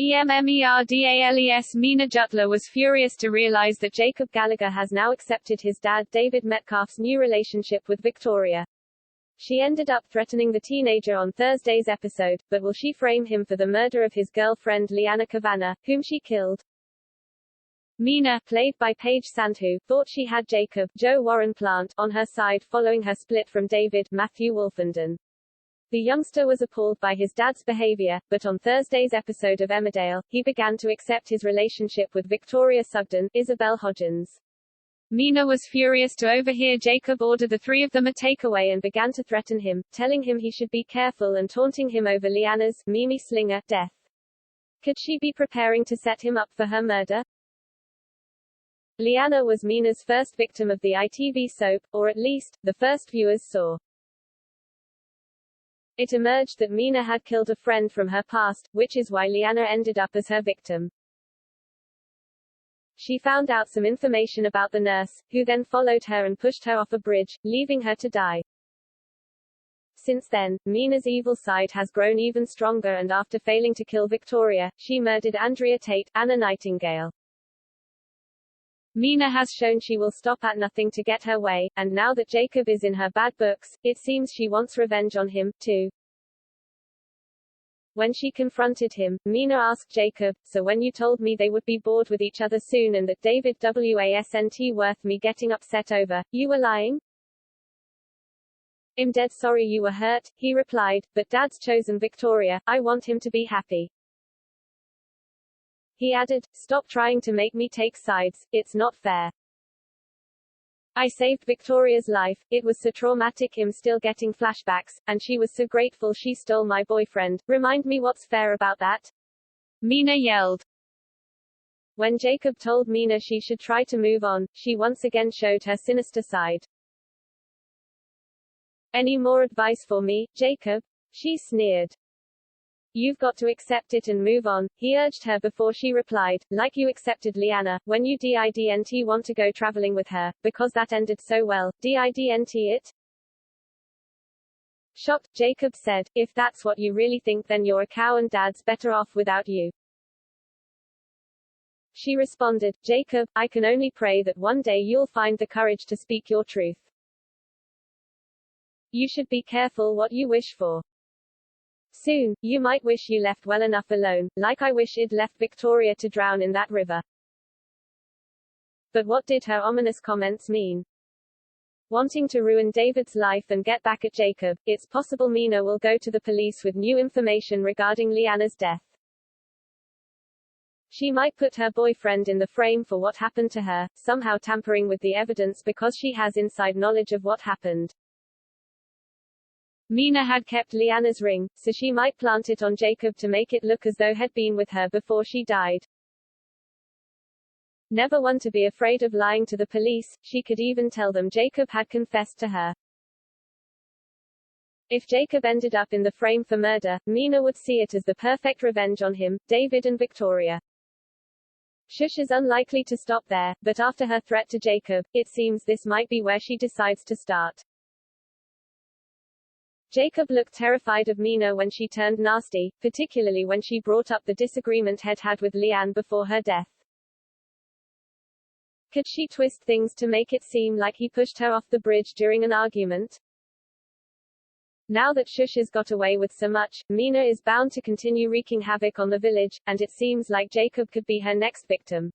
Emmerdales. Meena Jutla was furious to realize that Jacob Gallagher has now accepted his dad David Metcalf's new relationship with Victoria. She ended up threatening the teenager on Thursday's episode, but will she frame him for the murder of his girlfriend Leanna, whom she killed? Meena, played by Paige Sandhu, thought she had Jacob Joe Warren Plant on her side following her split from David Matthew Wolfenden. The youngster was appalled by his dad's behavior, but on Thursday's episode of Emmerdale, he began to accept his relationship with Victoria Sugden, Isabel Hodgins. Meena was furious to overhear Jacob order the three of them a takeaway and began to threaten him, telling him he should be careful and taunting him over Leanna's Mimi Slinger death. Could she be preparing to set him up for her murder? Leanna was Meena's first victim of the ITV soap, or at least, the first viewers saw. It emerged that Meena had killed a friend from her past, which is why Leanna ended up as her victim. She found out some information about the nurse, who then followed her and pushed her off a bridge, leaving her to die. Since then, Meena's evil side has grown even stronger, and after failing to kill Victoria, she murdered Andrea Tate, Anna Nightingale. Meena has shown she will stop at nothing to get her way, and now that Jacob is in her bad books, it seems she wants revenge on him, too. When she confronted him, Meena asked Jacob, "So when you told me they would be bored with each other soon and that David wasn't worth me getting upset over, you were lying?" "I'm dead sorry you were hurt," he replied, "but Dad's chosen Victoria, I want him to be happy." He added, "Stop trying to make me take sides, it's not fair. I saved Victoria's life, it was so traumatic, I'm still getting flashbacks, and she was so grateful she stole my boyfriend, remind me what's fair about that?" Meena yelled. When Jacob told Meena she should try to move on, she once again showed her sinister side. "Any more advice for me, Jacob?" she sneered. "You've got to accept it and move on," he urged her before she replied, "like you accepted Leanna, when you didn't want to go traveling with her, because that ended so well, didn't it?" Shocked, Jacob said, "If that's what you really think, then you're a cow and Dad's better off without you." She responded, "Jacob, I can only pray that one day you'll find the courage to speak your truth. You should be careful what you wish for. Soon, you might wish you left well enough alone, like I wish I'd left Victoria to drown in that river." But what did her ominous comments mean? Wanting to ruin David's life and get back at Jacob, it's possible Meena will go to the police with new information regarding Leanna's death. She might put her boyfriend in the frame for what happened to her, somehow tampering with the evidence because she has inside knowledge of what happened. Meena had kept Leanna's ring, so she might plant it on Jacob to make it look as though he'd been with her before she died. Never one to be afraid of lying to the police, she could even tell them Jacob had confessed to her. If Jacob ended up in the frame for murder, Meena would see it as the perfect revenge on him, David and Victoria. Shush is unlikely to stop there, but after her threat to Jacob, it seems this might be where she decides to start. Jacob looked terrified of Meena when she turned nasty, particularly when she brought up the disagreement he'd had with Leanne before her death. Could she twist things to make it seem like he pushed her off the bridge during an argument? Now that Shush has got away with so much, Meena is bound to continue wreaking havoc on the village, and it seems like Jacob could be her next victim.